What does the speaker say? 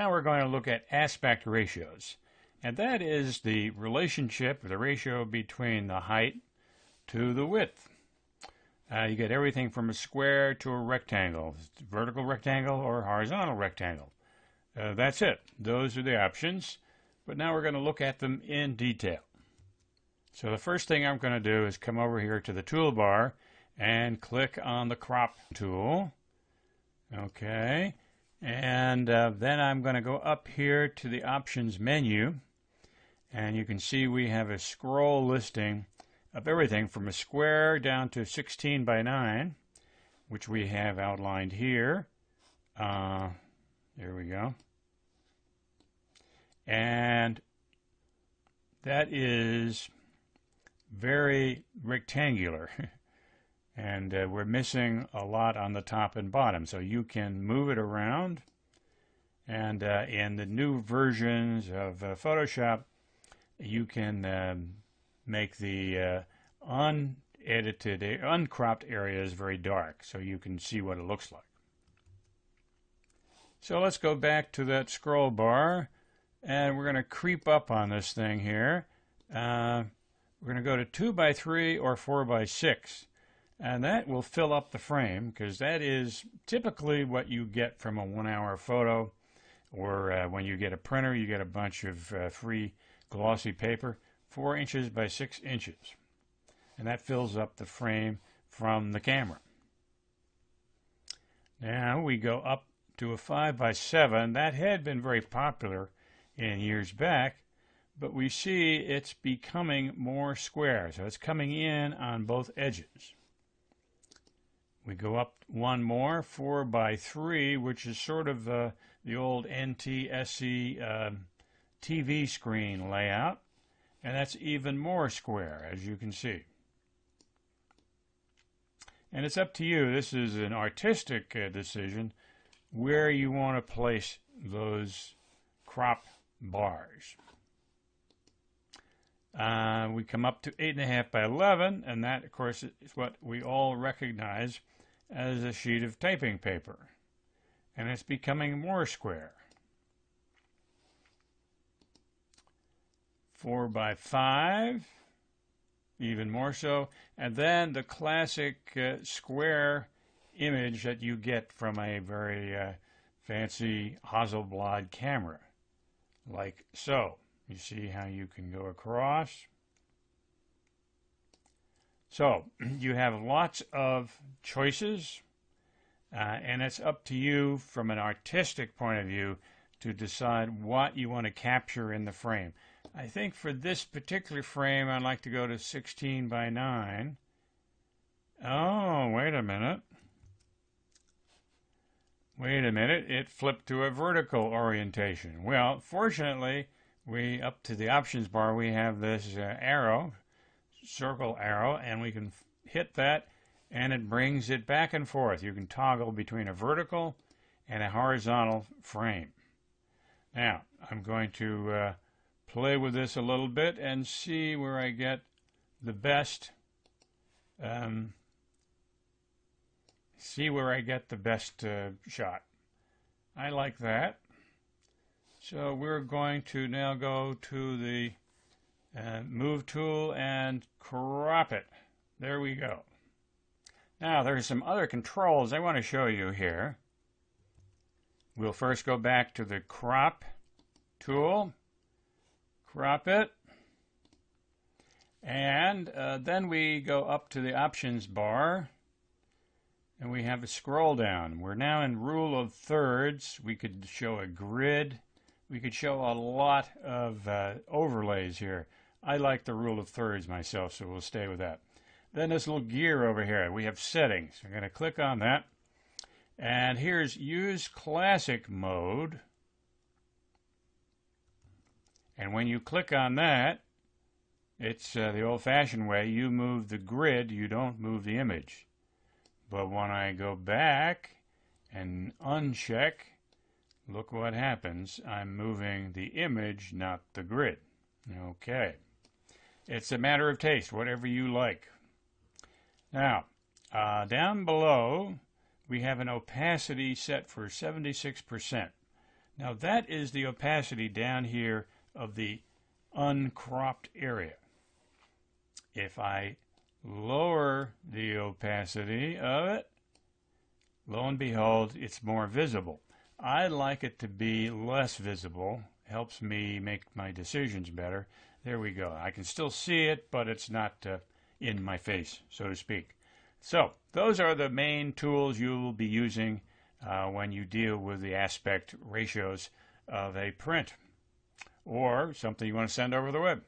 Now we're going to look at aspect ratios. And that is the relationship, the ratio between the height to the width. You get everything from a square to a rectangle, vertical rectangle or horizontal rectangle. That's it. Those are the options. But now we're going to look at them in detail. So the first thing I'm going to do is come over here to the toolbar and click on the crop tool. Okay. And then I'm going to go up here to the options menu. And you can see we have a scroll listing of everything from a square down to 16 by 9, which we have outlined here. There we go. And that is very rectangular. And we're missing a lot on the top and bottom. So you can move it around. And in the new versions of Photoshop, you can make the unedited, uncropped areas very dark so you can see what it looks like. So let's go back to that scroll bar and we're going to creep up on this thing here. We're going to go to 2 by 3 or 4 by 6, and that will fill up the frame because that is typically what you get from a 1-hour photo, or when you get a printer you get a bunch of free glossy paper, 4 inches by 6 inches. And that fills up the frame from the camera. Now we go up to a 5 by 7. That had been very popular in years back, but we see it's becoming more square. So it's coming in on both edges. We go up one more, 4 by 3, which is sort of the old NTSC TV screen layout, and that's even more square, as you can see. And it's up to you. This is an artistic decision where you want to place those crop bars. We come up to 8.5 by 11, and that, of course, is what we all recognize as a sheet of typing paper. And it's becoming more square. 4 by 5, even more so, and then the classic square image that you get from a very fancy Hasselblad camera, like so. You see how you can go across. So you have lots of choices, and it's up to you from an artistic point of view to decide what you want to capture in the frame. I think for this particular frame, I'd like to go to 16 by 9. Oh, wait a minute. Wait a minute. It flipped to a vertical orientation. Well, fortunately, up to the options bar, we have this arrow, circle arrow, and we can hit that, and it brings it back and forth. You can toggle between a vertical and a horizontal frame. Now, I'm going to play with this a little bit and see where I get the best shot. I like that. So we're going to now go to the move tool and crop it. There we go. Now there's some other controls I want to show you here. We'll first go back to the crop tool. Crop it, and then we go up to the options bar and we have a scroll down. We're now in rule of thirds. We could show a grid. We could show a lot of overlays here. I like the rule of thirds myself, so we'll stay with that. Then this little gear over here, we have settings. I'm going to click on that, and here's use classic mode. And when you click on that, it's the old-fashioned way. You move the grid, you don't move the image. But when I go back and uncheck, look what happens. I'm moving the image, not the grid. Okay. It's a matter of taste, whatever you like. Now, down below, we have an opacity set for 76%. Now that is the opacity down here of the uncropped area. If I lower the opacity of it, lo and behold, it's more visible. I like it to be less visible. Helps me make my decisions better. There we go. I can still see it, but it's not in my face, so to speak. So those are the main tools you will be using when you deal with the aspect ratios of a print or something you want to send over the web.